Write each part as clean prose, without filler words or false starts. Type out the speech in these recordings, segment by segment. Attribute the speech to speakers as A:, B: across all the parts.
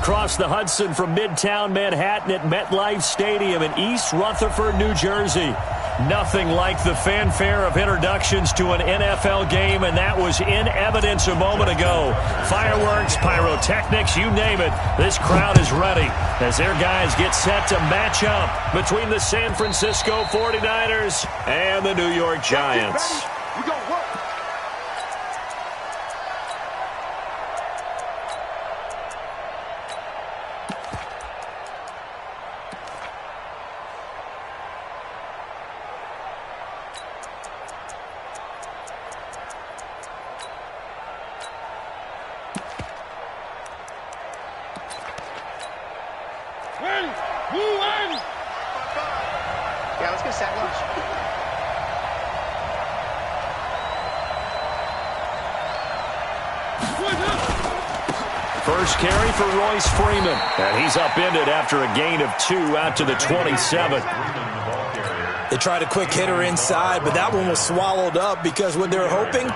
A: across the Hudson from Midtown Manhattan at MetLife Stadium in East Rutherford, New Jersey. Nothing like the fanfare of introductions to an NFL game, and that was in evidence a moment ago. Fireworks, pyrotechnics, you name it. This crowd is ready as their guys get set to match up between the San Francisco 49ers and the New York Giants.
B: We gonna work.
C: Yeah, let's go sack lunch.
A: First carry for Royce Freeman. And he's upended after a gain of 2 out to the 27.
D: They tried a quick hitter inside, but that one was swallowed up because what they're hoping,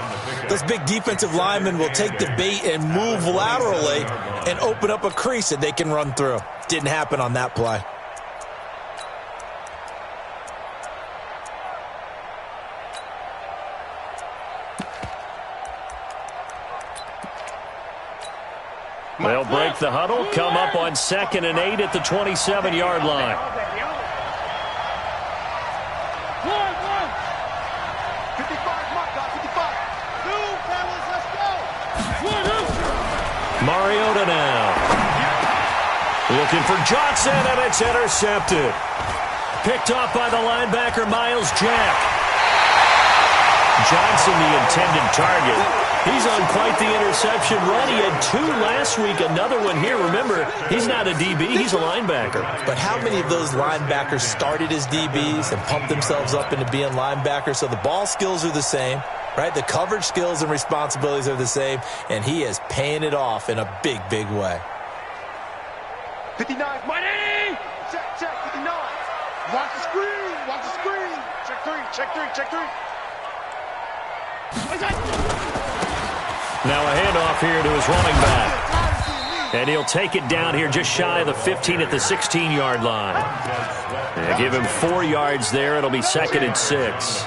D: those big defensive linemen will take the bait and move laterally and open up a crease that they can run through. Didn't happen on that play.
A: They'll break the huddle, come up on 2nd and 8 at the 27-yard line. Mariota now. Looking for Johnson, and it's intercepted. Picked off by the linebacker, Miles Jack. Johnson, the intended target. He's on quite the interception run. He had 2 last week, another one here. Remember, he's not a DB, he's a linebacker.
D: But how many of those linebackers started as DBs and pumped themselves up into being linebackers? So the ball skills are the same, right? The coverage skills and responsibilities are the same, and he is paying it off in a big, big way.
B: 59, money! Check, 59. Watch the screen, watch the screen. Check 3.
A: Now a handoff here to his running back. And he'll take it down here just shy of the 15 at the 16-yard line. And give him 4 yards there. It'll be 2nd and 6.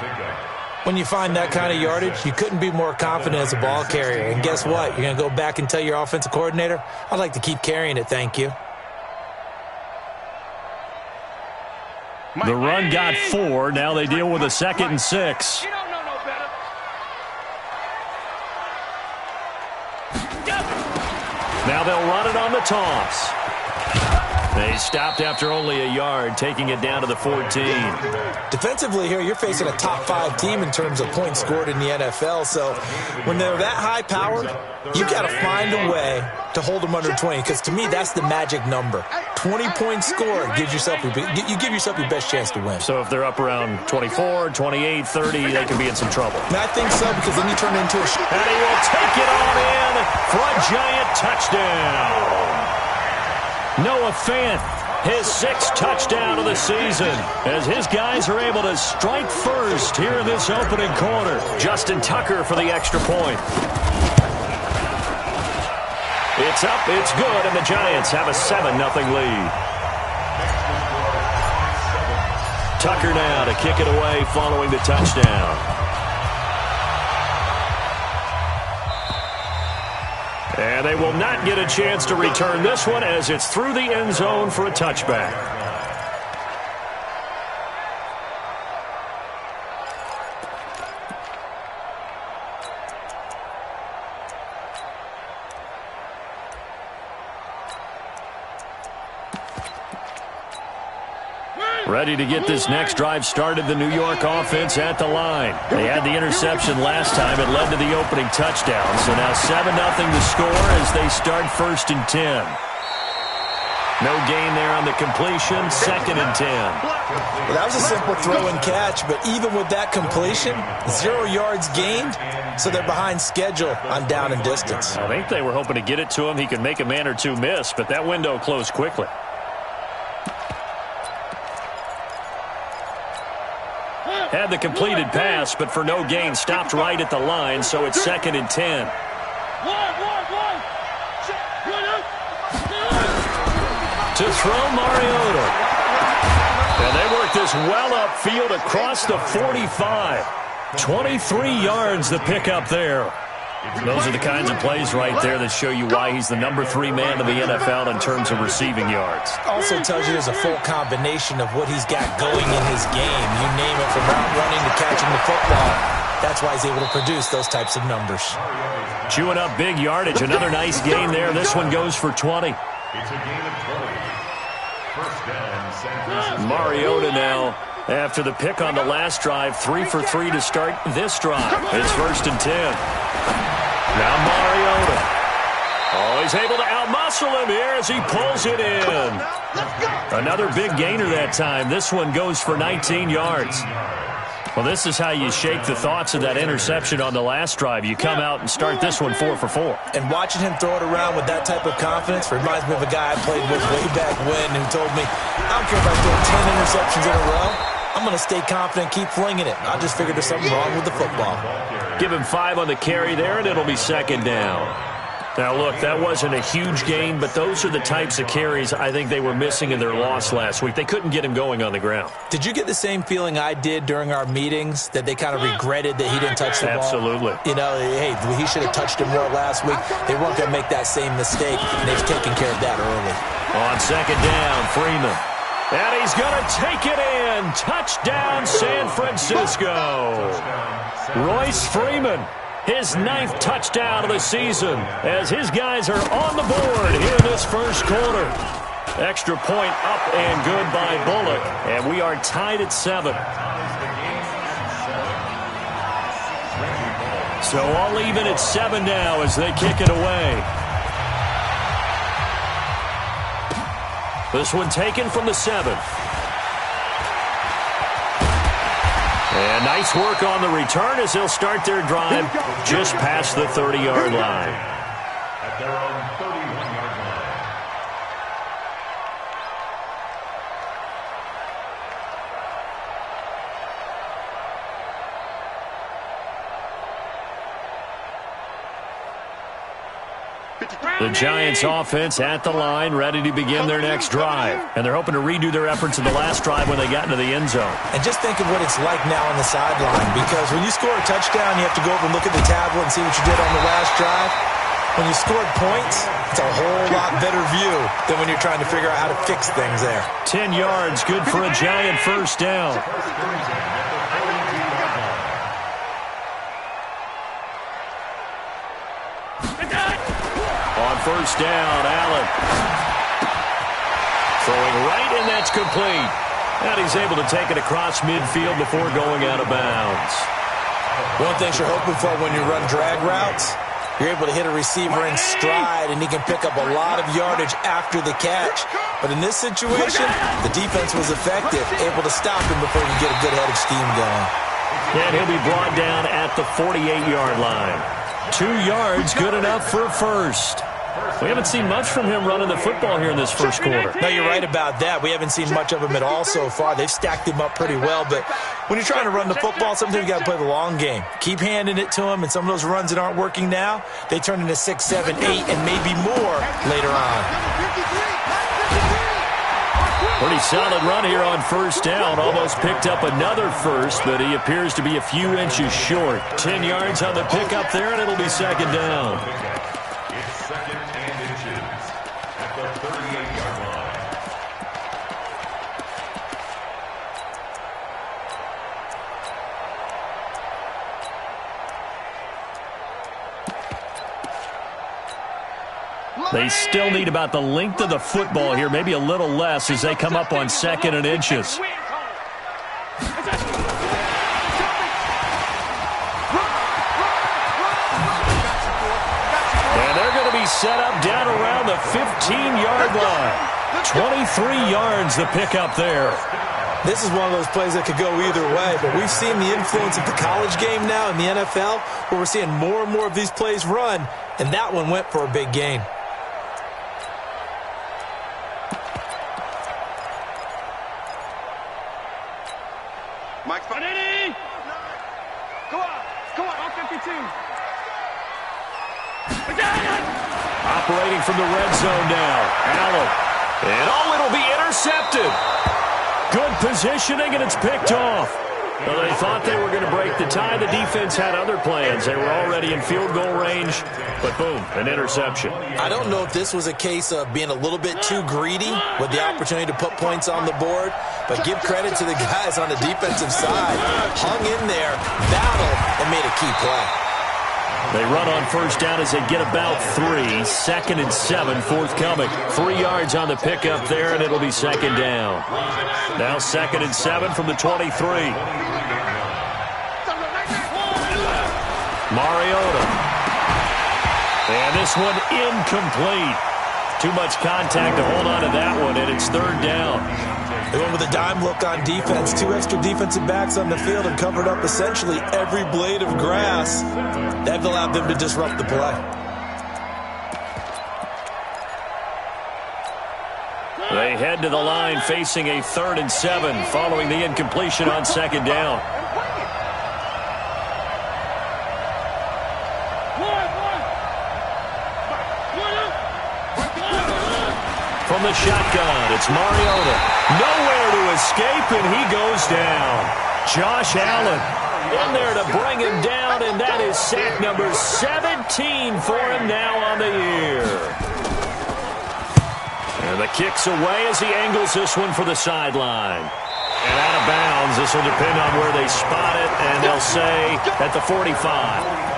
D: When you find that kind of yardage, you couldn't be more confident as a ball carrier. And guess what? You're going to go back and tell your offensive coordinator, I'd like to keep carrying it, thank you.
A: The run got 4. Now they deal with a 2nd and 6. Now they'll run it on the toss. They stopped after only a yard, taking it down to the 14.
D: Defensively here, you're facing a top 5 team in terms of points scored in the NFL. So when they're that high powered, you got to find a way to hold them under 20. Because to me, that's the magic number. 20 points scored gives yourself you give yourself your best chance to win.
A: So if they're up around 24, 28, 30, they can be in some trouble.
D: And I think so, because then you turn into a...
A: And he will take it on in for a Giant touchdown. Noah Fant, his 6th touchdown of the season, as his guys are able to strike first here in this opening quarter. Justin Tucker for the extra point. It's up, it's good, and the Giants have a 7-0 lead. Tucker now to kick it away following the touchdown. And they will not get a chance to return this one as it's through the end zone for a touchback. Ready to get this next drive started, the New York offense at the line. They had the interception last time. It led to the opening touchdown. So now 7-0 the score as they start 1st and 10. No gain there on the completion, 2nd and 10.
D: Well, that was a simple throw and catch, but even with that completion, 0 yards gained, so they're behind schedule on down and distance.
A: I think they were hoping to get it to him. He could make a man or two miss, but that window closed quickly. Had the completed pass, but for no gain, stopped right at the line, so it's 2nd and 10. to throw Mariota. And they work this well upfield across the 45. 23 yards the pickup there. Those are the kinds of plays right there that show you why he's the number 3 man in the NFL in terms of receiving yards.
D: Also tells you there's a full combination of what he's got going in his game. You name it, from route running to catching the football. That's why he's able to produce those types of numbers.
A: Chewing up big yardage. Another nice gain there. This one goes for 20.
C: It's a gain of 20. First down, San Francisco.
A: Mariota now, after the pick on the last drive, 3 for 3 to start this drive. It's 1st and 10. Now Mariota. Oh, he's able to outmuscle him here as he pulls it in. Another big gainer that time. This one goes for 19 yards. Well, this is how you shake the thoughts of that interception on the last drive. You come out and start this one 4 for 4.
D: And watching him throw it around with that type of confidence reminds me of a guy I played with way back when who told me, I don't care if I throw 10 interceptions in a row. I'm going to stay confident, keep flinging it. I just figured there's something wrong with the football.
A: Give him 5 on the carry there, and it'll be 2nd down. Now, look, that wasn't a huge gain, but those are the types of carries I think they were missing in their loss last week. They couldn't get him going on the ground.
D: Did you get the same feeling I did during our meetings, that they kind of regretted that he didn't touch the ball?
A: Absolutely.
D: You know, hey, he should have touched him more last week. They weren't going to make that same mistake, and they've taken care of that early.
A: On 2nd down, Freeman. And he's going to take it in. Touchdown, San Francisco. Royce Freeman, his 9th touchdown of the season, as his guys are on the board here in this first quarter. Extra point up and good by Bullock, and we are tied at 7. So all even at 7 now as they kick it away. This one taken from the 7. And nice work on the return as they'll start their drive just past the 30-yard line.
C: At their own 31-yard line.
A: The Giants offense at the line, ready to begin their next drive. And they're hoping to redo their efforts in the last drive when they got into the end zone.
D: And just think of what it's like now on the sideline, because when you score a touchdown, you have to go over and look at the tablet and see what you did on the last drive. When you scored points, it's a whole lot better view than when you're trying to figure out how to fix things there.
A: 10 yards, good for a Giant first down. On first down, Allen. Throwing right, and that's complete. And he's able to take it across midfield before going out of bounds.
D: One thing you're hoping for when you run drag routes, you're able to hit a receiver in stride, and he can pick up a lot of yardage after the catch. But in this situation, the defense was effective, able to stop him before he could get a good head of steam going.
A: And he'll be brought down at the 48-yard line. 2 yards, good enough for a first. We haven't seen much from him running the football here in this first quarter.
D: No, you're right about that. We haven't seen much of him at all so far. They've stacked him up pretty well, but when you're trying to run the football, sometimes you got to play the long game. Keep handing it to him, and some of those runs that aren't working now, they turn into 6, 7, 8, and maybe more later on.
A: Pretty solid run here on first down. Almost picked up another first, but he appears to be a few inches short. 10 yards on the pickup there, and it'll be 2nd down.
C: It's 2nd and inches at the 38-yard line.
A: They still need about the length of the football here, maybe a little less as they come up on 2nd and inches. And they're going to be set up down around the 15-yard line. 23 yards the pickup there.
D: This is one of those plays that could go either way, but we've seen the influence of the college game now in the NFL, where we're seeing more and more of these plays run, and that one went for a big gain.
B: Mike Spaghetti! Come on, on 52.
A: Operating from the red zone now. Allen And it'll be intercepted. Good positioning, and it's picked off. Well, they thought they were going to break the tie. The defense had other plans. They were already in field goal range, but boom, an interception.
D: I don't know if this was a case of being a little bit too greedy with the opportunity to put points on the board, but give credit to the guys on the defensive side. Hung in there, battled, and made a key play.
A: They run on first down as they get about 3. 2nd and 7 forthcoming. 3 yards on the pickup there, and it'll be 2nd down. Now 2nd and 7 from the 23. Mariota. And this one incomplete. Too much contact to hold on to that one, and it's 3rd down.
D: They went with a dime look on defense. 2 extra defensive backs on the field and covered up essentially every blade of grass. That allowed them to disrupt the play.
A: They head to the line facing a 3rd and 7 following the incompletion on 2nd down. From the shotgun, it's Mariota. Nowhere to escape, and he goes down. Josh Allen in there to bring him down, and that is sack number 17 for him now on the year. And the kick's away as he angles this one for the sideline. And out of bounds, this will depend on where they spot it, and they'll say at the 45.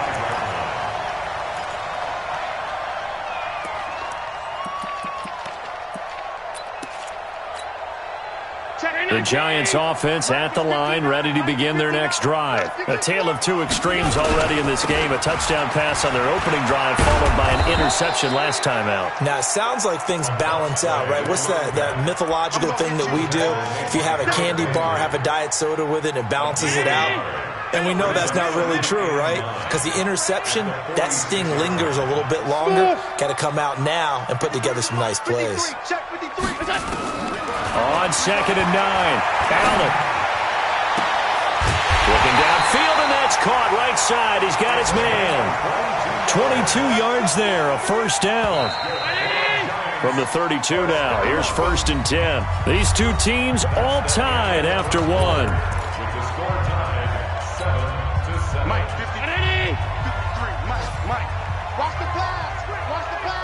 A: The Giants offense at the line, ready to begin their next drive. A tale of 2 extremes already in this game. A touchdown pass on their opening drive, followed by an interception last time out.
D: Now, it sounds like things balance out, right? What's that mythological thing that we do? If you have a candy bar, have a diet soda with it, it balances it out. And we know that's not really true, right? Because the interception, that sting lingers a little bit longer. Got to come out now and put together some nice plays.
A: On 2nd and 9, Allen. Looking downfield, and that's caught right side. He's got his man. 22 yards there, a 1st down. From the 32 now, here's 1st and 10. These 2 teams all tied after 1.
C: With the score tied 7-7.
B: Mike, 53, Mike. Watch the pass. Watch the pass.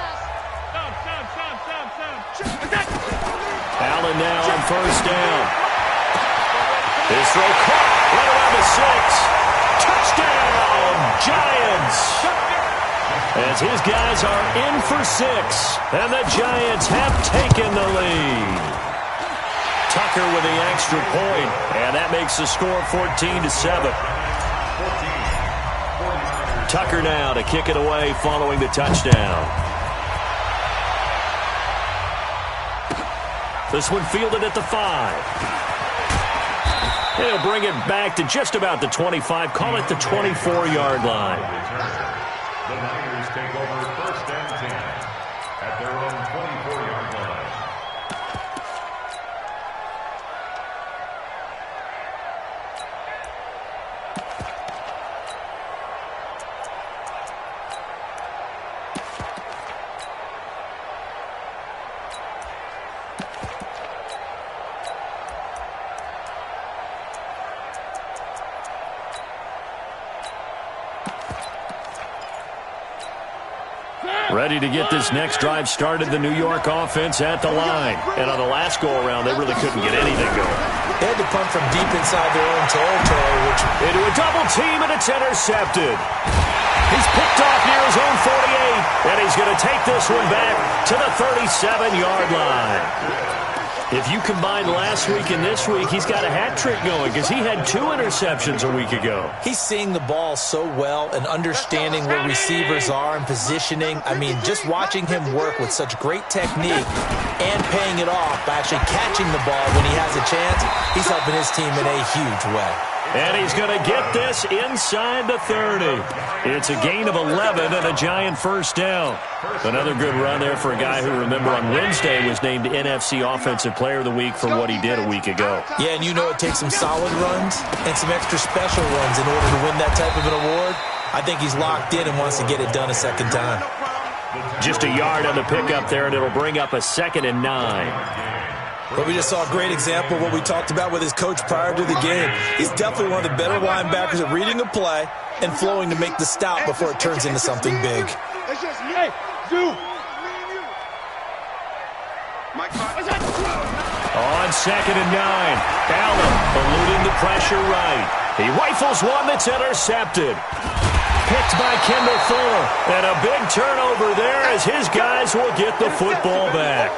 A: Allen now on 1st down. His throw caught right around the 6. Touchdown, Giants. As his guys are in for 6, and the Giants have taken the lead. Tucker with the extra point, and that makes the score 14-7. Tucker now to kick it away following the touchdown. This one fielded at the 5. They'll bring it back to just about the 25. Call it the 24-yard line.
C: The Niners take over 1st and 10 at their own 24-yard line.
A: Ready to get this next drive started, the New York offense at the line. And on the last go-around, they really couldn't get anything going.
D: They had to punt from deep inside their own territory, which
A: into a double team, and it's intercepted. He's picked off near his own 48, and he's going to take this one back to the 37-yard line. If you combine last week and this week, he's got a hat trick going because he had 2 interceptions a week ago.
D: he's seeing the ball so well and understanding where receivers are and positioning. I mean, just watching him work with such great technique and paying it off by actually catching the ball when he has a chance, he's helping his team in a huge way.
A: And he's going to get this inside the 30. It's a gain of 11 and a Giant 1st down. Another good run there for a guy who, remember, on Wednesday was named NFC Offensive Player of the Week for what he did a week ago.
D: Yeah, and you know it takes some solid runs and some extra special runs in order to win that type of an award. I think he's locked in and wants to get it done a second time.
A: Just a yard on the pickup there, and it'll bring up a 2nd and 9.
D: But we just saw a great example of what we talked about with his coach prior to the game. He's definitely one of the better linebackers at reading a play and flowing to make the stop before it turns into something big.
B: Hey, Zoo.
A: On 2nd and 9, Allen eluding the pressure right. He rifles one that's intercepted. Picked by Kendall Fuller. And a big turnover there as his guys will get the football back.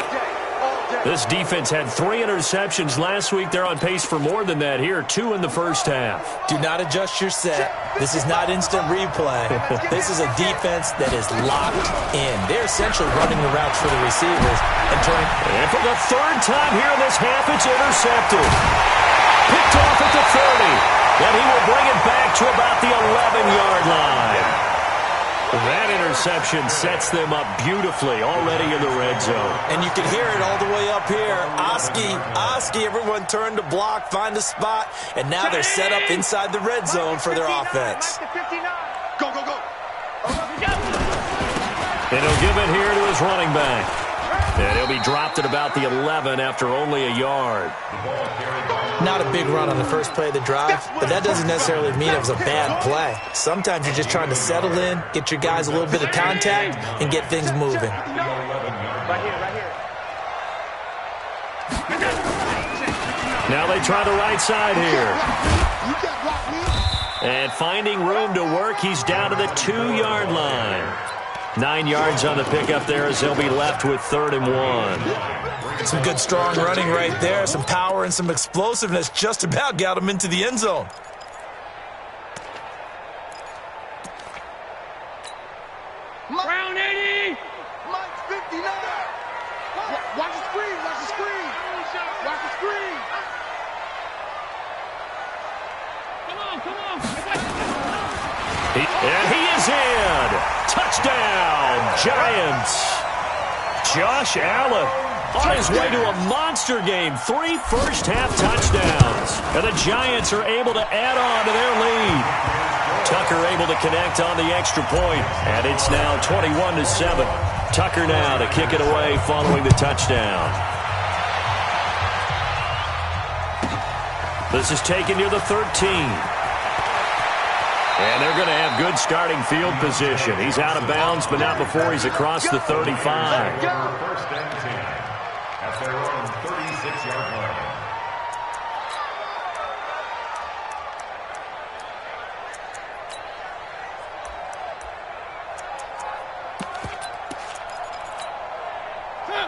A: This defense had 3 interceptions last week. They're on pace for more than that here, 2 in the first half.
D: Do not adjust your set. This is not instant replay. This is a defense that is locked in. They're essentially running the routes for the receivers and turning.
A: And for the 3rd time here in this half, it's intercepted. Picked off at the 30. And he will bring it back to about the 11-yard line. That interception sets them up beautifully already in the red zone.
D: And you can hear it all the way up here. Oski, everyone turned to block, find a spot, and now they're set up inside the red zone for their offense.
B: Go, go, go.
A: And he'll give it here to his running back. And he'll be dropped at about the 11 after only a yard.
D: Not a big run on the first play of the drive, but that doesn't necessarily mean it was a bad play. Sometimes you're just trying to settle in, get your guys a little bit of contact, and get things moving.
B: Right here.
A: Now they try the right side here. And finding room to work, he's down to the 2-yard line. 9 yards on the pickup there as they'll be left with 3rd and 1.
D: Some good, strong running right there. Some power and some explosiveness just about got him into the end zone.
B: Round 80. Mike's 59. Watch the screen. Watch the screen. Watch the screen. Come on.
A: And he is in. Touchdown, Giants. Josh Allen on his way to a monster game. 3 first-half touchdowns. And the Giants are able to add on to their lead. Tucker able to connect on the extra point. And it's now 21-7. Tucker now to kick it away following the touchdown. This is taken near the 13. And they're going to have good starting field position. He's out of bounds, but not before he's across the 35.
C: 1st and 10 at their own 36-yard line.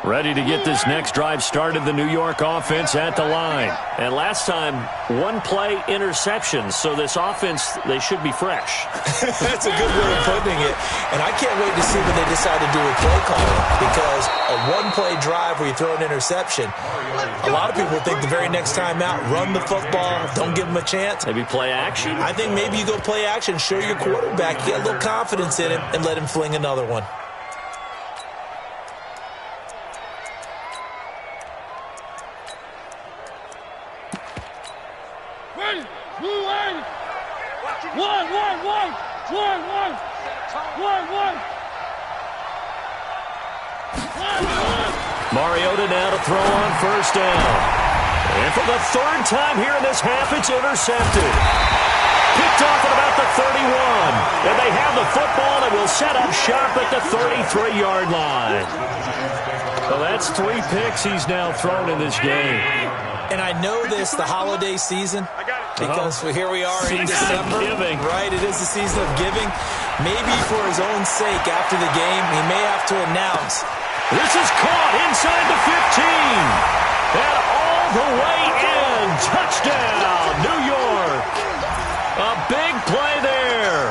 A: Ready to get this next drive started, the New York offense at the line. And last time, 1-play interceptions, so this offense, they should be fresh.
D: That's a good way of putting it. And I can't wait to see what they decide to do with play calling, because a 1-play drive where you throw an interception, a lot of people think the very next time out, run the football, don't give them a chance.
A: Maybe play action?
D: I think maybe you go play action, show your quarterback, get a little confidence in him, and let him fling another one.
A: Mariota now to throw on 1st down. And for the 3rd time here in this half, it's intercepted. Picked off at about the 31. And they have the football and will set up shop at the 33-yard line. So that's 3 picks he's now thrown in this game.
D: And I know this, the holiday season, because here we are in December. Right, it is the season of giving. Maybe for his own sake after the game, he may have to announce.
A: This is caught inside the 15. And all the way in. Touchdown, New York. A big play there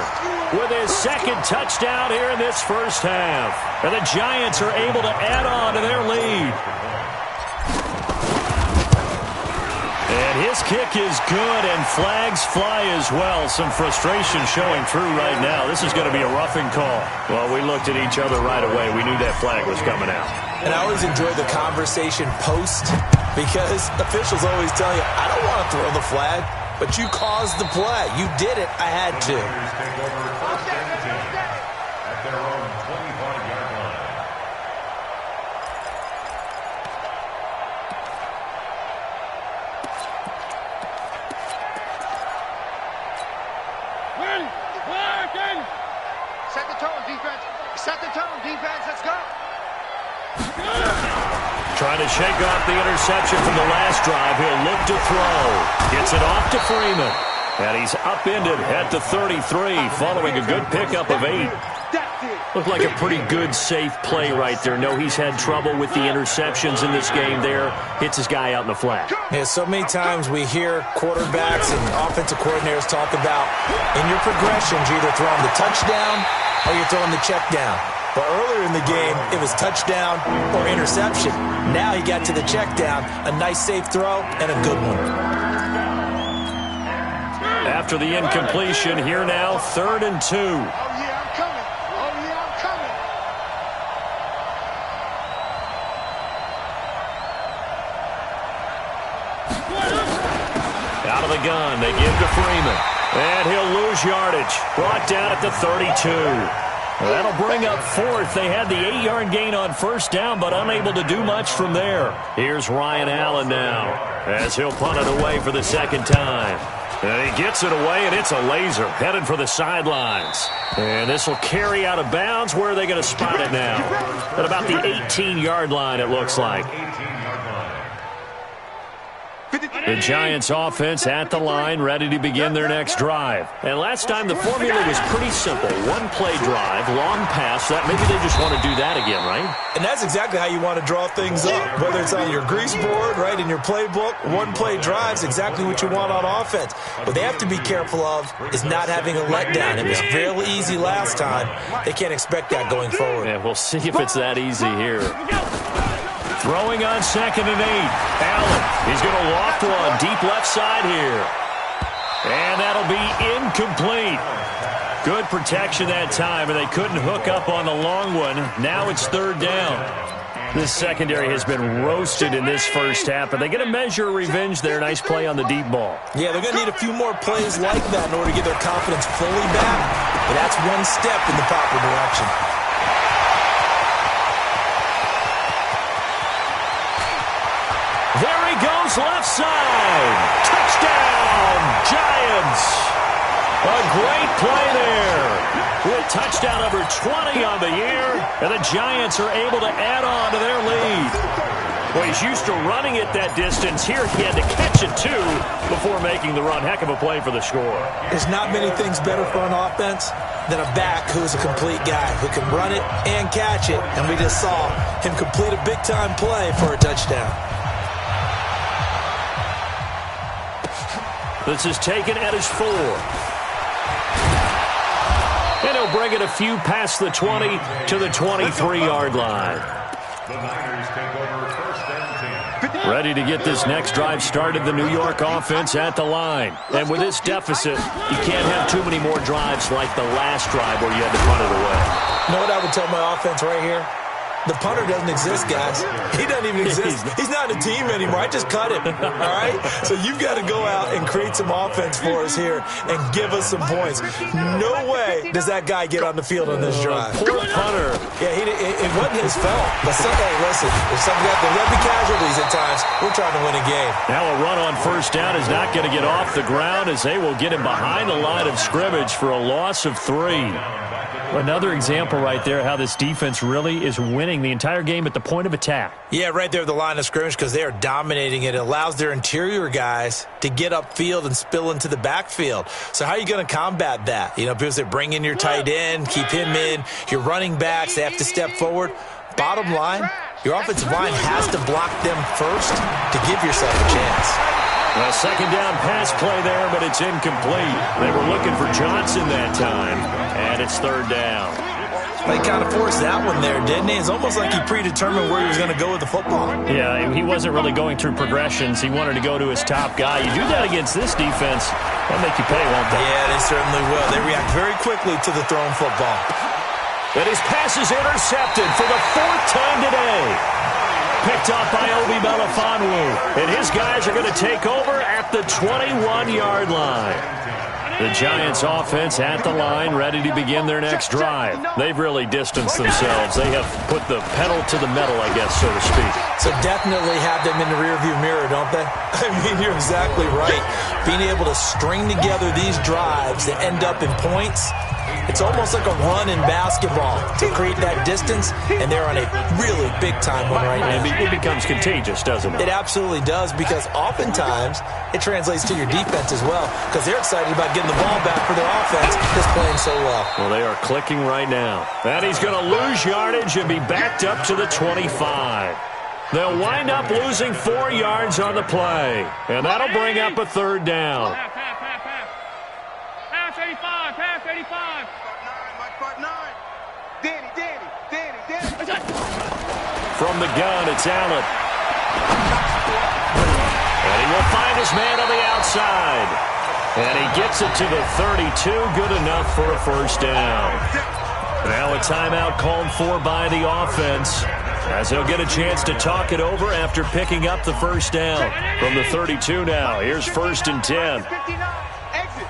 A: with his 2nd touchdown here in this first half. And the Giants are able to add on to their lead. And his kick is good, and flags fly as well. Some frustration showing through right now. This is going to be a roughing call. Well, we looked at each other right away. We knew that flag was coming out.
D: And I always enjoy the conversation post, because officials always tell you, I don't want to throw the flag, but you caused the play. You did it. I had to.
C: Take over 1st and 10 at their own 25-yard line.
B: defense, let's go.
A: Trying to shake off the interception from the last drive. He'll look to throw. Gets it off to Freeman. And he's upended at the 33 following a good pickup of 8. Looked like a pretty good, safe play right there. No, he's had trouble with the interceptions in this game there. Hits his guy out in the flat.
D: Yeah, so many times we hear quarterbacks and offensive coordinators talk about in your progressions, you're either throwing the touchdown or you're throwing the check down. But earlier in the game, it was touchdown or interception. Now he got to the check down, a nice safe throw, and a good one.
A: After the incompletion, here now, 3rd and 2.
B: Oh, yeah, I'm coming. Oh, yeah, I'm coming.
A: Out of the gun, they give to Freeman. And he'll lose yardage. Brought down at the 32. That'll bring up 4th. They had the 8-yard gain on 1st down, but unable to do much from there. Here's Ryan Allen now, as he'll punt it away for the 2nd time. And he gets it away, and it's a laser headed for the sidelines. And this will carry out of bounds. Where are they going to spot it now? At about the 18-yard line, it looks like. The Giants offense at the line, ready to begin their next drive. And last time the formula was pretty simple. One-play drive, long pass. That maybe they just want to do that again, right?
D: And that's exactly how you want to draw things up. Whether it's on your grease board, right, in your playbook, one-play drive's exactly what you want on offense. What they have to be careful of is not having a letdown. It was fairly easy last time. They can't expect that going forward.
A: Yeah, we'll see if it's that easy here. Throwing on 2nd and 8. Allen, he's going to loft one deep left side here. And that'll be incomplete. Good protection that time, and they couldn't hook up on the long one. Now it's 3rd down. This secondary has been roasted in this first half, but they get a measure of revenge there. Nice play on the deep ball.
D: Yeah, they're going to need a few more plays like that in order to get their confidence fully back. But that's one step in the proper direction.
A: There he goes, left side. Touchdown, Giants. A great play there. With touchdown number 20 on the year, and the Giants are able to add on to their lead. Well, he's used to running it that distance. Here he had to catch it, too, before making the run. Heck of a play for the score.
D: There's not many things better for an offense than a back who's a complete guy who can run it and catch it, and we just saw him complete a big-time play for a touchdown.
A: This is taken at his 4. And he'll bring it a few past the 20 to the 23-yard line.
C: The Niners take over 1st and 10.
A: Ready to get this next drive started, the New York offense at the line. And with this deficit, you can't have too many more drives like the last drive where you had to punt it away.
D: You know what I would tell my offense right here? The punter doesn't exist, guys. He doesn't even exist. He's not a team anymore. I just cut him, all right? So you've got to go out and create some offense for us here and give us some points. No way does that guy get on the field on this drive.
A: Poor punter.
D: Yeah, it wasn't his fault. But hey, listen, if something got there'll be casualties at times. We're trying to win a game.
A: Now a run on 1st down is not going to get off the ground as they will get him behind the line of scrimmage for a loss of 3. Another example right there how this defense really is winning the entire game at the point of attack.
D: Yeah, right there at the line of scrimmage because they are dominating it. It allows their interior guys to get upfield and spill into the backfield. So how are you going to combat that? You know, because they bring in your tight end, keep him in. Your running backs, they have to step forward. Bottom line, your offensive line has to block them first to give yourself a chance.
A: A 2nd down pass play there, but it's incomplete. They were looking for Johnson that time, and it's 3rd down.
D: They kind of forced that one there, didn't he? It's almost like he predetermined where he was going to go with the football.
A: Yeah, he wasn't really going through progressions. He wanted to go to his top guy. You do that against this defense, they'll make you pay, won't they?
D: Yeah, they certainly will. They react very quickly to the thrown football.
A: And his pass is intercepted for the 4th time today. Picked off by Obi Melifonwu. And his guys are going to take over at the 21-yard line. The Giants offense at the line, ready to begin their next drive. They've really distanced themselves. They have put the pedal to the metal, I guess, so to speak.
D: So definitely have them in the rearview mirror, don't they? I mean, you're exactly right. Being able to string together these drives that end up in points, It's almost like a run in basketball to create that distance, and they're on a really big-time one right now.
A: It becomes contagious, doesn't it?
D: It absolutely does, because oftentimes it translates to your defense as well, because they're excited about getting the ball back for their offense that's playing so well.
A: Well, they are clicking right now. And he's going to lose yardage and be backed up to the 25. They'll wind up losing 4 yards on the play, and that'll bring up a third down.
B: Pass 85, pass 85. Part 9. Danny.
A: From the gun, it's Allen. And he will find his man on the outside. And he gets it to the 32, good enough for a first down. Now a timeout called for by the offense, as they'll get a chance to talk it over after picking up the first down. From the 32 now, here's 1st and 10.
B: Exit.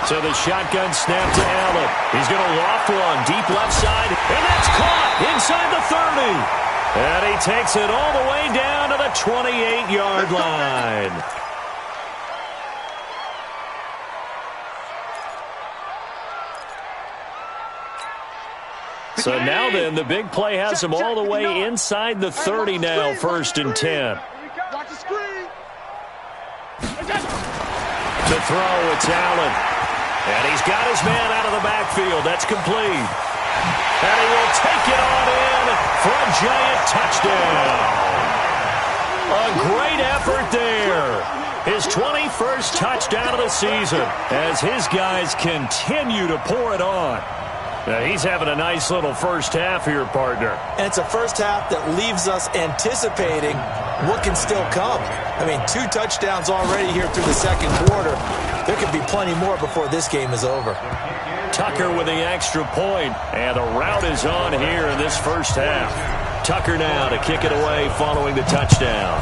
A: So the shotgun snap to Allen. He's going to loft one deep left side, and that's caught inside the 30. And he takes it all the way down to the 28-yard line. So now then, the big play has him all the way inside the 30 now, 1st and 10.
B: Watch the screen.
A: To throw, it's Allen. And he's got his man out of the backfield. That's complete. And he will take it on in for a giant touchdown. A great effort there. His 21st touchdown of the season as his guys continue to pour it on. Now, he's having a nice little first half here, partner.
D: And it's a first half that leaves us anticipating what can still come. I mean, 2 touchdowns already here through the second quarter. There could be plenty more before this game is over.
A: Tucker with the extra point, and the route is on here in this first half. Tucker now to kick it away following the touchdown.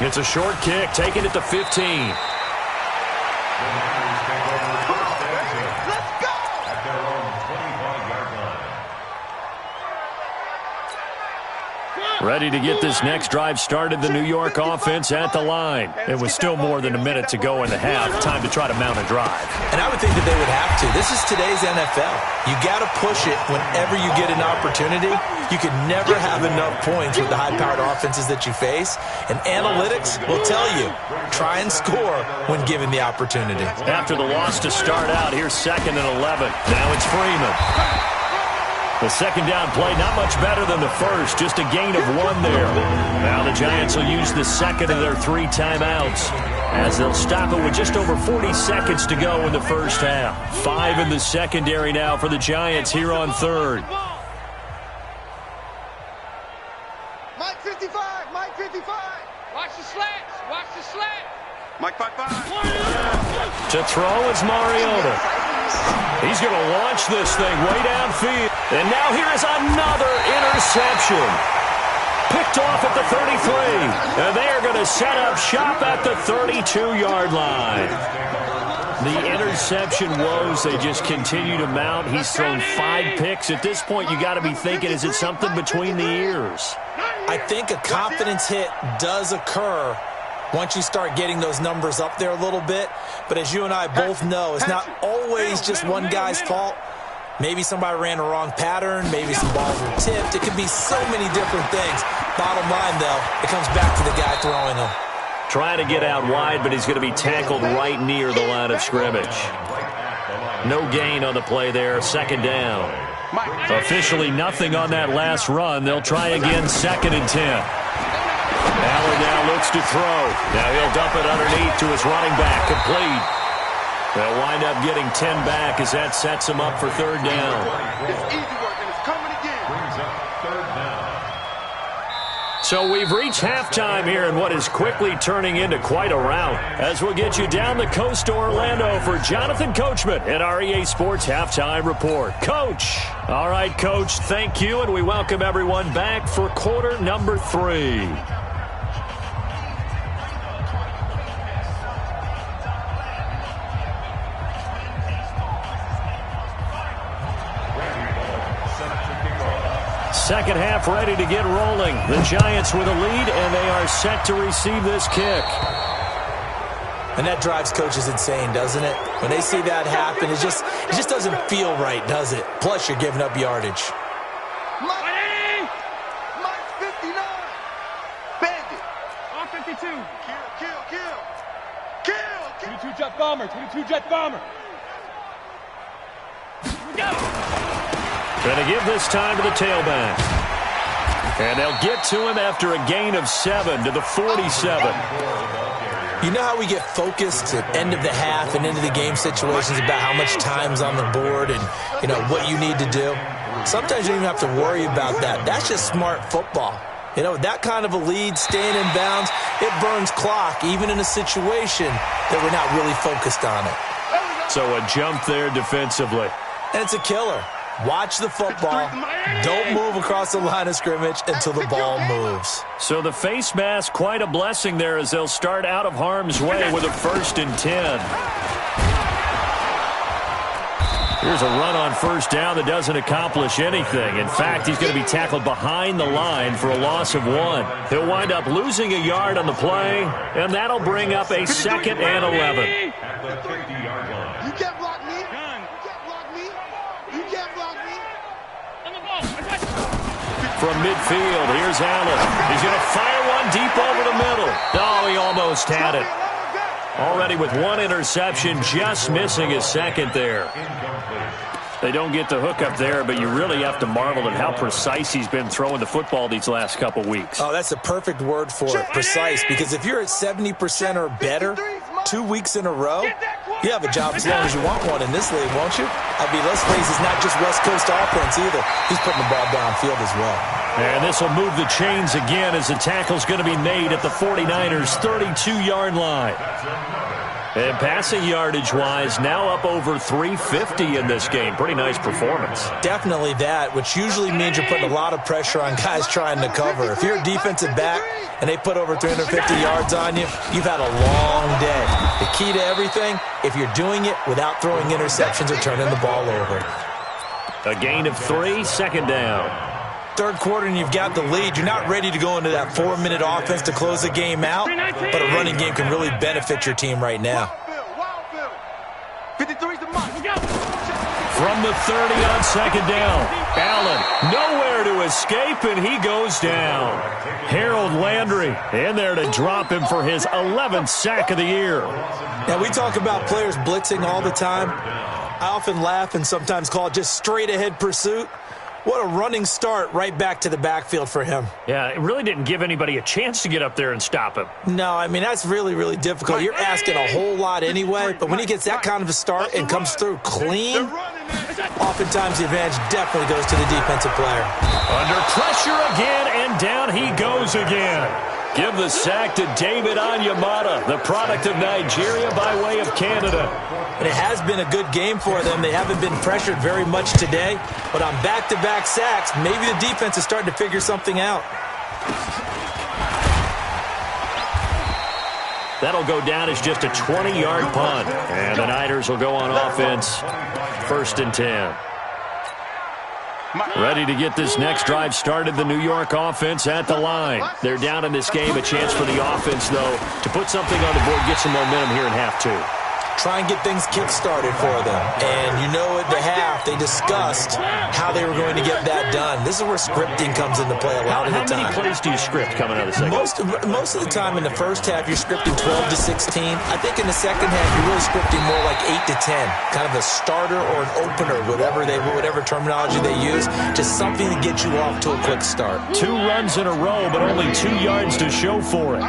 A: It's a short kick, taking it to 15. Ready to get this next drive started, the New York offense at the line. It was still more than a minute to go in the half. Time to try to mount a drive.
D: And I would think that they would have to. This is today's NFL. You got to push it whenever you get an opportunity. You can never have enough points with the high-powered offenses that you face. And analytics will tell you, try and score when given the opportunity.
A: After the loss to start out, here's 2nd and 11. Now it's Freeman. The second down play, not much better than the first, just a gain of 1 there. Now the Giants will use the second of their 3 timeouts, as they'll stop it with just over 40 seconds to go in the first half. 5 in the secondary now for the Giants here on 3rd.
B: Mike 55. Watch the slats. Mike 55.
A: To throw is Mariota. He's going to launch this thing way downfield. And now here is another interception. Picked off at the 33. And they are going to set up shop at the 32-yard line. The interception woes, they just continue to mount. He's thrown 5 picks. At this point, you got to be thinking, is it something between the ears?
D: I think a confidence hit does occur once you start getting those numbers up there a little bit. But as you and I both know, it's not always just one guy's fault. Maybe somebody ran a wrong pattern. Maybe some balls were tipped. It could be so many different things. Bottom line, though, it comes back to the guy throwing them.
A: Trying to get out wide, but he's going to be tackled right near the line of scrimmage. No gain on the play there. 2nd down. Officially nothing on that last run. They'll try again, 2nd and 10. Allen now looks to throw. Now he'll dump it underneath to his running back. Complete. They'll wind up getting 10 back as that sets him up for 3rd down.
B: It's easy work, and it's coming again.
C: Brings up 3rd down.
A: So we've reached halftime here in what is quickly turning into quite a rout, as we'll get you down the coast to Orlando for Jonathan Coachman at our EA Sports Halftime Report. Coach. All right, Coach, thank you, and we welcome everyone back for quarter number 3. Second half ready to get rolling. The Giants with a lead, and they are set to receive this kick.
D: And that drives coaches insane, doesn't it? When they see that happen, it just doesn't feel right, does it? Plus, you're giving up yardage.
B: Mike 59. Bandit.
E: R52.
B: Kill.
E: 22 jet bomber. 22 jet bomber. Go.
A: Going to give this time to the tailback. And they'll get to him after a gain of 7 to the 47.
D: You know how we get focused at end of the half and into the game situations about how much time's on the board and, you know, what you need to do? Sometimes you don't even have to worry about that. That's just smart football. You know, with that kind of a lead, staying in bounds, it burns clock, even in a situation that we're not really focused on it.
A: So a jump there defensively.
D: And it's a killer. Watch the football. Don't move across the line of scrimmage until the ball moves.
A: So the face mask, quite a blessing there as they'll start out of harm's way with a 1st and 10. Here's a run on 1st down that doesn't accomplish anything. In fact, he's going to be tackled behind the line for a loss of 1. He'll wind up losing a yard on the play, and that'll bring up a 2nd and 11.
C: At the 50-yard line.
B: You can't block me. You can't block me.
E: On the ball.
A: From midfield, here's Allen. He's going to fire one deep over the middle. Oh, he almost had it. Already with 1 interception, just missing his 2nd there. They don't get the hook up there, but you really have to marvel at how precise he's been throwing the football these last couple weeks.
D: Oh, that's a perfect word for it, precise, because if you're at 70% or better 2 weeks in a row, you have a job as long as you want one in this league, won't you? I mean, let's face it, it's not just West Coast offense either. He's putting the ball downfield as well.
A: And this will move the chains again as the tackle's going to be made at the 49ers' 32-yard line. And passing yardage-wise, now up over 350 in this game. Pretty nice performance.
D: Definitely that, which usually means you're putting a lot of pressure on guys trying to cover. If you're a defensive back and they put over 350 yards on you, you've had a long day. The key to everything, if you're doing it without throwing interceptions or turning the ball over.
A: A gain of 3, 2nd down.
D: 3rd quarter and you've got the lead. You're not ready to go into that 4-minute offense to close the game out, but a running game can really benefit your team right now.
B: 53's the mark.
A: From the 30 on 2nd down, Allen nowhere to escape, and he goes down. Harold Landry in there to drop him for his 11th sack of the year.
D: Now, we talk about players blitzing all the time. I often laugh and sometimes call it just straight-ahead pursuit. What a running start right back to the backfield for him.
A: Yeah, it really didn't give anybody a chance to get up there and stop him.
D: No, I mean, that's really, really difficult. You're asking a whole lot anyway, but when he gets that kind of a start and comes through clean, oftentimes the advantage definitely goes to the defensive player.
A: Under pressure again, and down he goes again. Give the sack to David Onyemata, the product of Nigeria by way of Canada.
D: And it has been a good game for them. They haven't been pressured very much today, but on back-to-back sacks, maybe the defense is starting to figure something out.
A: That'll go down as just a 20-yard punt. And the Niners will go on offense, 1st and 10. Ready to get this next drive started, the New York offense at the line. They're down in this game. A chance for the offense, though, to put something on the board, get some momentum here in half 2.
D: Try and get things kick-started for them. And you know at the half, they discussed how they were going to get that done. This is where scripting comes into play a lot of the time.
A: How many plays do you script coming out of the second?
D: Most of the time in the first half, you're scripting 12 to 16. I think in the second half, you're really scripting more like 8 to 10. Kind of a starter or an opener, whatever terminology they use. Just something to get you off to a quick start.
A: 2 runs in a row, but only 2 yards to show for it.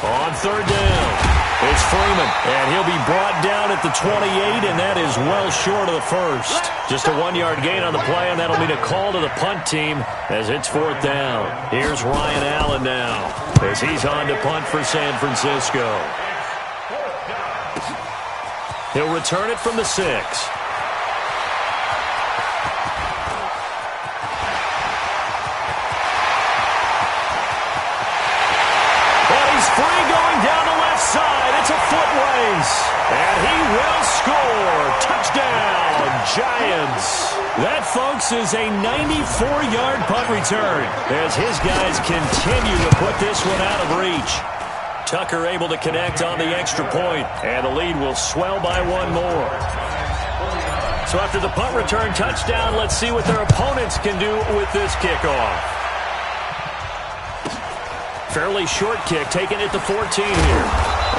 A: On 3rd down. It's Freeman, and he'll be brought down at the 28, and that is well short of the 1st. Just a 1-yard gain on the play, and that'll mean a call to the punt team as it's 4th down. Here's Ryan Allen now as he's on to punt for San Francisco. He'll return it from the 6. Free going down the left side. It's a foot race. And he will score. Touchdown, Giants. That, folks, is a 94-yard punt return as his guys continue to put this one out of reach. Tucker able to connect on the extra point, and the lead will swell by one more. So after the punt return touchdown, let's see what their opponents can do with this kickoff. Fairly short kick, taking it to 14 here.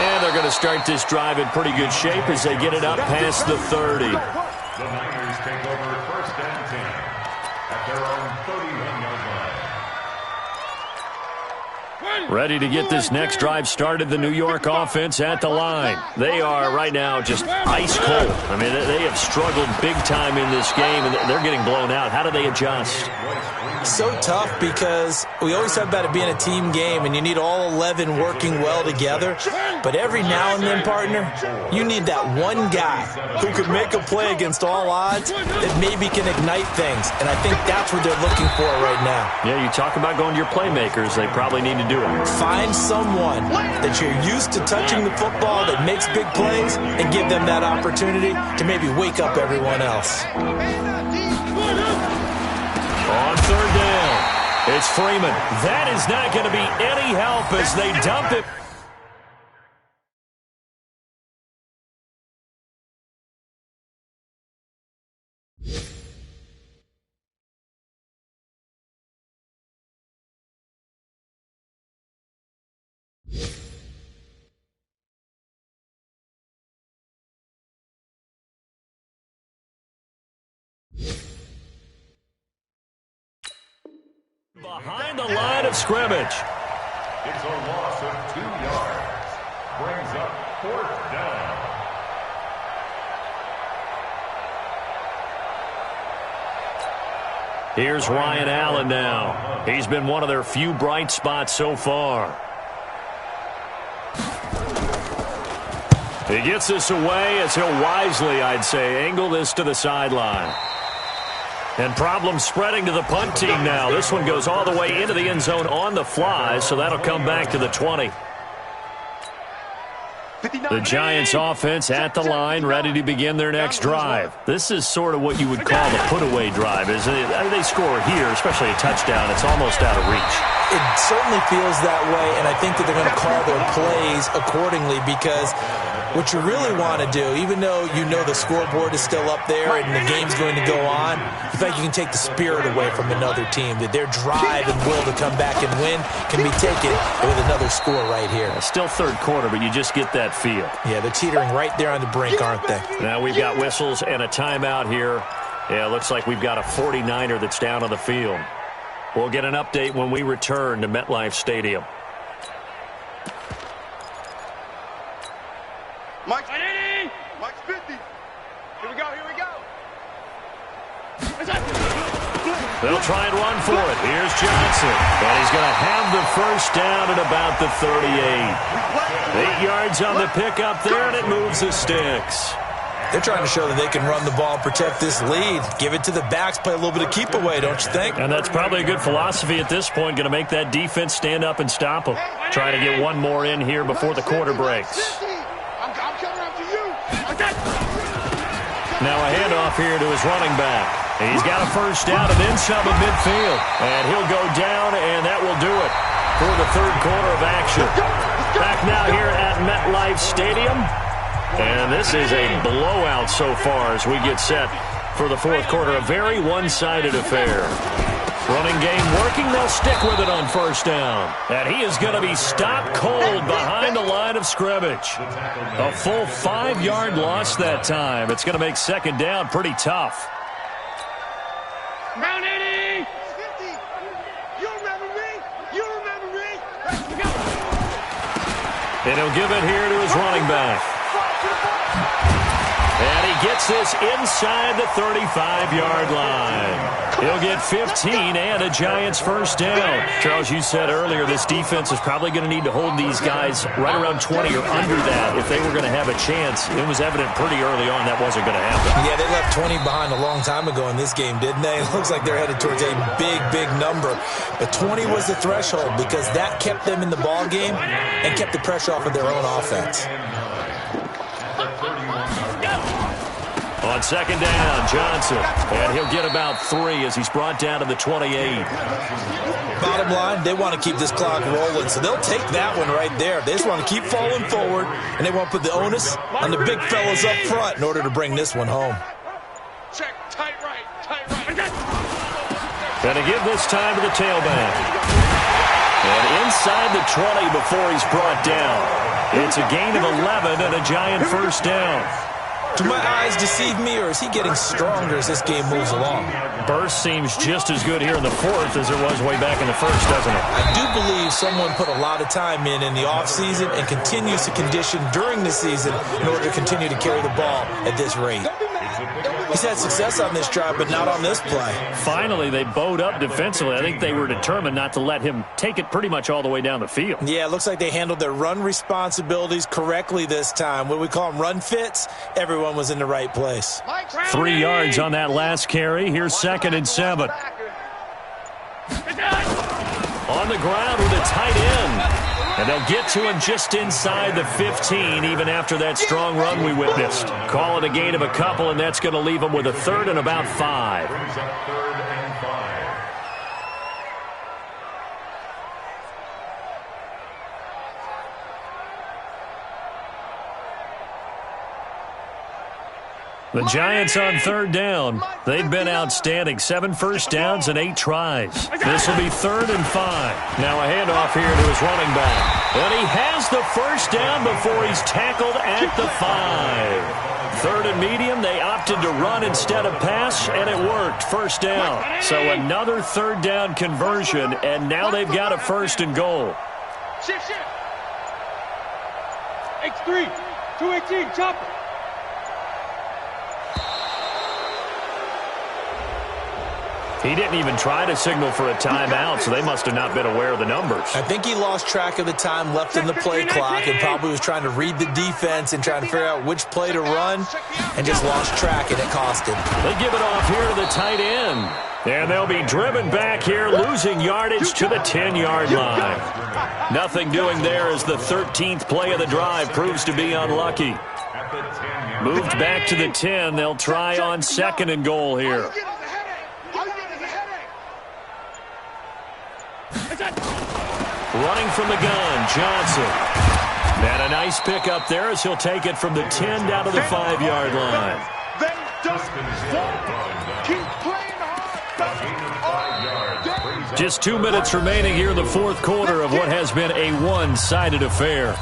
A: And they're going to start this drive in pretty good shape as they get it up past the 30.
C: The Niners take over first and 10 at their own 31-yard line.
A: Ready to get this next drive started, the New York offense at the line. They are right now just ice cold. I mean, they have struggled big time in this game, and they're getting blown out. How do they adjust?
D: So tough because we always talk about it being a team game and you need all 11 working well together. But every now and then, partner, you need that one guy who could make a play against all odds that maybe can ignite things. And I think that's what they're looking for right now.
A: Yeah, you talk about going to your playmakers. They probably need to do it.
D: Find someone that you're used to touching the football that makes big plays and give them that opportunity to maybe wake up everyone else.
A: On third down, it's Freeman. That is not going to be any help as they dump it. Behind the line of scrimmage.
C: It's a loss of 2 yards. Brings up fourth down.
A: Here's Ryan Allen now. He's been one of their few bright spots so far. He gets this away as he'll wisely, I'd say, angle this to the sideline. And problems spreading to the punt team now. This one goes all the way into the end zone on the fly, so that'll come back to the 20. The Giants offense at the line, ready to begin their next drive. This is sort of what you would call the put-away drive, isn't it? They score here, especially a touchdown. It's almost out of reach.
D: It certainly feels that way, and I think that they're going to call their plays accordingly because what you really want to do, even though you know the scoreboard is still up there and the game's going to go on, you think you can take the spirit away from another team, that their drive and will to come back and win can be taken with another score right here.
A: Still third quarter, but you just get that feel.
D: Yeah, they're teetering right there on the brink, aren't they?
A: Now we've got whistles and a timeout here. Yeah, it looks like we've got a 49er that's down on the field. We'll get an update when we return to MetLife Stadium.
B: Mike's 50. Here we go, here we go.
A: They'll try and run for it. Here's Johnson. And he's going to have the first down at about the 38. 8 yards on the pickup there, and it moves the sticks.
D: They're trying to show that they can run the ball, protect this lead, give it to the backs, play a little bit of keep away, don't you think?
A: And that's probably a good philosophy at this point, going to make that defense stand up and stop them. Trying to get one more in here before the quarter breaks.
B: I'm coming after you.
A: Now a handoff here to his running back. He's got a first down and then some at midfield. And he'll go down, and that will do it for the third quarter of action. Back now here at MetLife Stadium. And this is a blowout so far as we get set for the fourth quarter. A very one-sided affair. Running game working. They'll stick with it on first down. And he is going to be stopped cold behind the line of scrimmage. A full 5-yard loss that time. It's going to make second down pretty tough.
E: Round 80!
B: 50. You remember me? You remember me?
A: And he'll give it here to his running back. And he gets this inside the 35-yard line. He'll get 15 and a Giants first down. Charles, you said earlier this defense is probably going to need to hold these guys right around 20 or under that if they were going to have a chance. It was evident pretty early on that wasn't going to happen.
D: Yeah, they left 20 behind a long time ago in this game, didn't they? It looks like they're headed towards a big, big number. But 20 was the threshold because that kept them in the ball game and kept the pressure off of their own offense.
A: On second down, Johnson. And he'll get about 3 as he's brought down to the 28.
D: Bottom line, they want to keep this clock rolling, so they'll take that one right there. They just want to keep falling forward, and they want to put the onus on the big fellas up front in order to bring this one home.
B: Check, tight right, tight right.
A: Going to give this time to the tailback. And inside the 20 before he's brought down. It's a gain of 11 and a Giant first down.
D: Do my eyes deceive me, or is he getting stronger as this game moves along?
A: Burst seems just as good here in the fourth as it was way back in the first, doesn't it?
D: I do believe someone put a lot of time in the offseason and continues to condition during the season in order to continue to carry the ball at this rate. He's had success on this drive, but not on this play.
A: Finally, they bowed up defensively. I think they were determined not to let him take it pretty much all the way down the field.
D: Yeah, it looks like they handled their run responsibilities correctly this time. What we call them run fits, everyone was in the right place.
A: 3 yards on that last carry. Here's 2nd and 7. On the ground with a tight end. And they'll get to him just inside the 15, even after that strong run we witnessed. Call it a gain of a couple, and that's going to leave him with a 3rd and about 5.
C: Brings up 3rd and 5.
A: The Giants on 3rd down. They've been outstanding. 7 first downs and 8 tries. This will be 3rd and 5. Now a handoff here to his running back. And he has the first down before he's tackled at the 5. 3rd and medium, they opted to run instead of pass, and it worked. First down. So another 3rd down conversion, and now they've got a 1st and goal.
B: Shift.
E: X3, 218, chopper.
A: He didn't even try to signal for a timeout, so they must have not been aware of the numbers.
D: I think he lost track of the time left in the play clock and probably was trying to read the defense and trying to figure out which play to run and just lost track, and it cost him.
A: They give it off here to the tight end. And they'll be driven back here, losing yardage to the 10-yard line. Nothing doing there as the 13th play of the drive proves to be unlucky. Moved back to the 10. They'll try on 2nd and goal here. Running from the gun, Johnson. And a nice pick up there as he'll take it from the 10 down to the 5-yard line. Just 2 minutes remaining here in the fourth quarter of what has been a one-sided affair.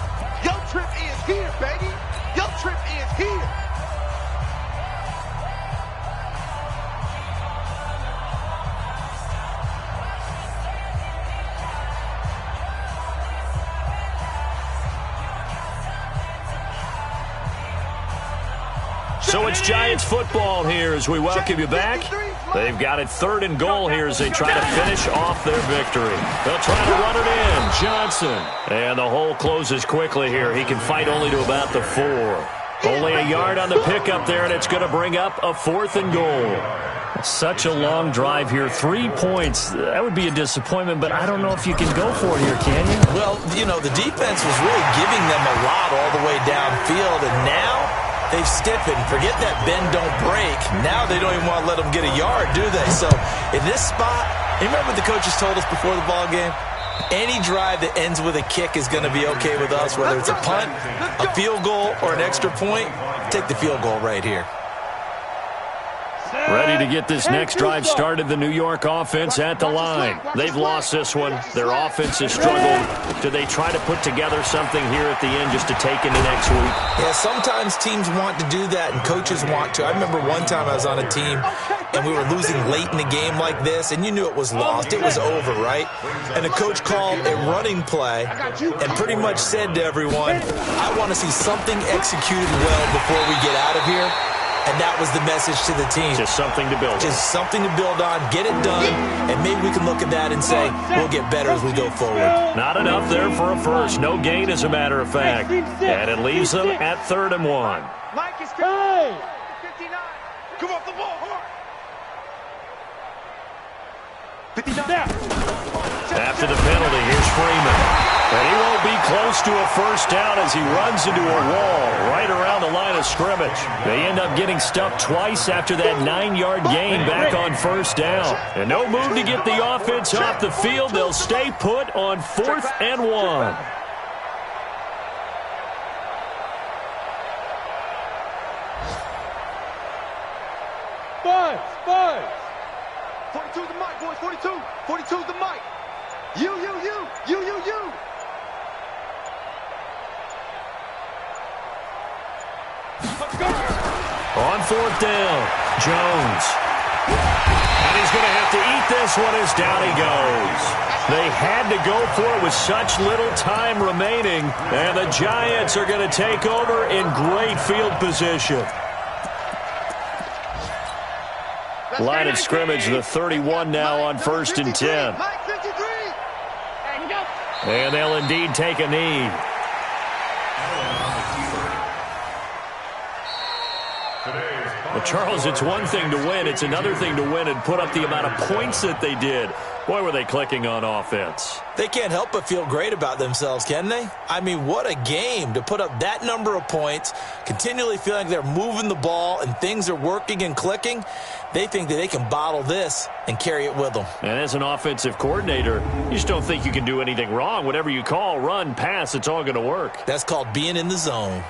B: Your trip is here, baby. Your trip is here.
A: So it's Giants football here as we welcome you back. They've got it 3rd and goal here as they try to finish off their victory. They'll try to run it in. Johnson. And the hole closes quickly here. He can fight only to about the 4. Only a yard on the pickup there, and it's going to bring up a 4th and goal. Such a long drive here. 3 points. That would be a disappointment, but I don't know if you can go for it here, can you?
D: Well, you know, the defense was really giving them a lot all the way downfield, and now they've stiffened. Forget that bend, don't break. Now they don't even want to let them get a yard, do they? So in this spot, you remember what the coaches told us before the ball game? Any drive that ends with a kick is going to be okay with us, whether it's a punt, a field goal, or an extra point. Take the field goal right here.
A: Ready to get this next drive started, the New York offense at the line. They've lost this one. Their offense has struggled. Do they try to put together something here at the end just to take into next week?
D: Yeah, sometimes teams want to do that and coaches want to. I remember one time I was on a team and we were losing late in the game like this, and you knew it was lost. It was over, right? And the coach called a running play and pretty much said to everyone, I want to see something executed well before we get out of here. And that was the message to the team.
A: Just something to build on.
D: Just something to build on, get it done, and maybe we can look at that and say, we'll get better as we go forward.
A: Not enough there for a first. No gain, as a matter of fact. And it leaves them at 3rd and 1.
B: Mike is 59. Come off the ball hard. 59.
A: After the penalty, here's Freeman. And he won't be close to a first down as he runs into a wall right around the line of scrimmage. They end up getting stuffed twice after that 9-yard gain back on first down. And no move to get the offense off the field. They'll stay put on 4th and 1.
E: Five.
B: 42 the mic, boys. 42. 42 the mic. You.
A: On 4th down, Jones. And he's going to have to eat this one as down he goes. They had to go for it with such little time remaining, and the Giants are going to take over in great field position. Line of scrimmage, the 31 now on 1st and 10. And they'll indeed take a knee. Well, Charles, it's one thing to win. It's another thing to win and put up the amount of points that they did. Boy, were they clicking on offense.
D: They can't help but feel great about themselves, can they? I mean, what a game to put up that number of points, continually feeling like they're moving the ball and things are working and clicking. They think that they can bottle this and carry it with them.
A: And as an offensive coordinator, you just don't think you can do anything wrong. Whatever you call, run, pass, it's all going to work.
D: That's called being in the zone.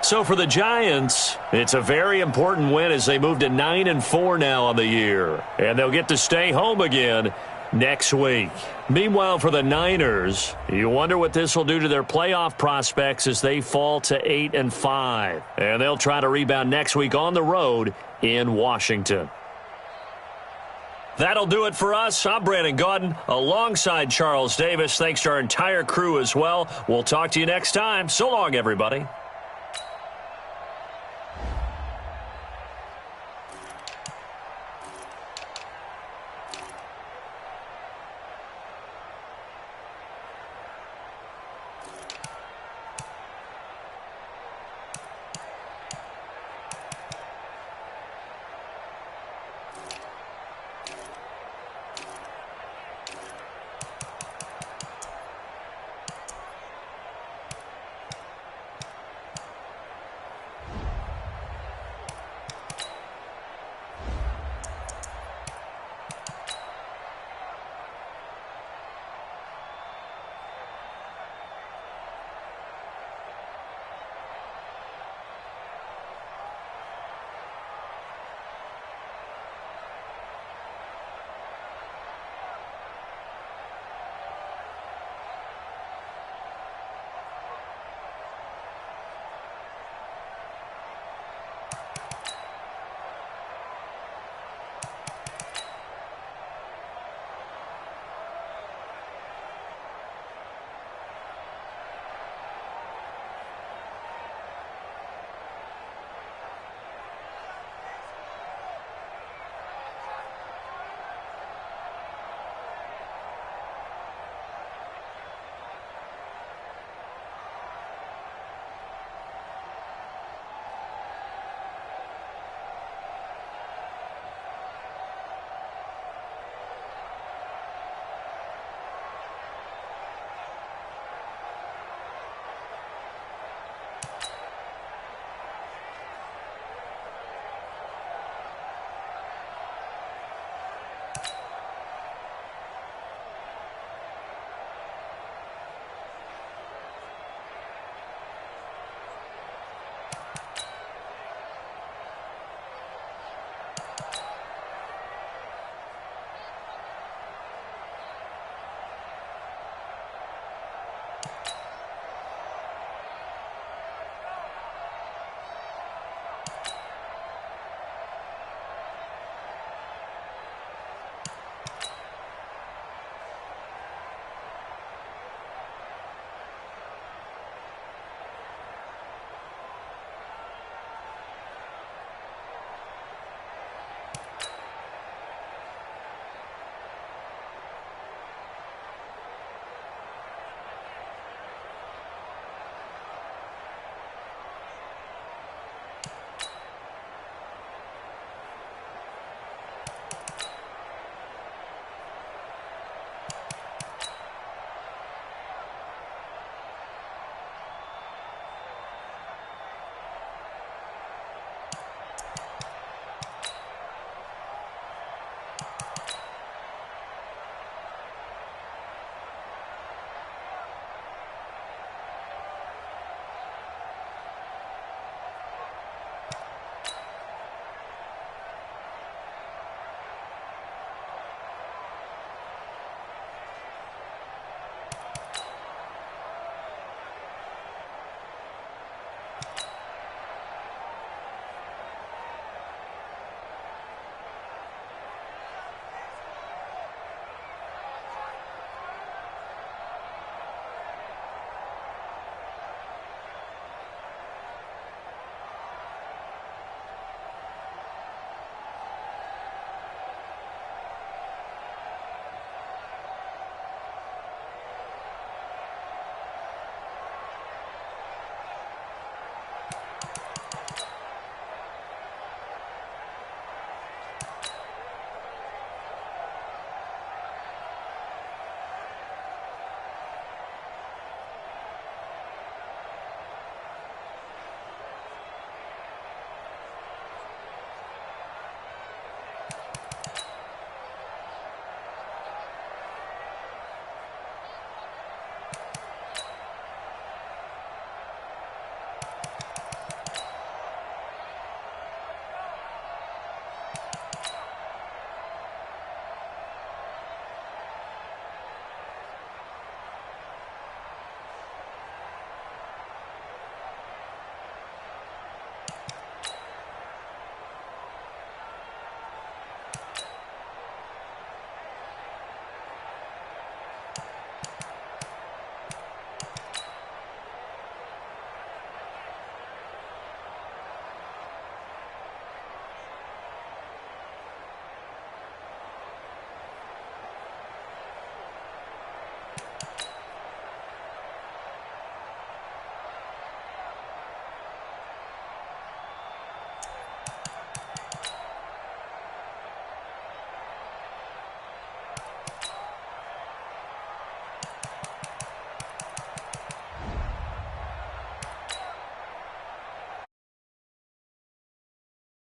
A: So for the Giants, it's a very important win as they move to 9-4 now on the year. And they'll get to stay home again next week. Meanwhile, for the Niners, you wonder what this will do to their playoff prospects as they fall to 8-5. And they'll try to rebound next week on the road in Washington. That'll do it for us. I'm Brandon Gaudin alongside Charles Davis. Thanks to our entire crew as well. We'll talk to you next time. So long, everybody.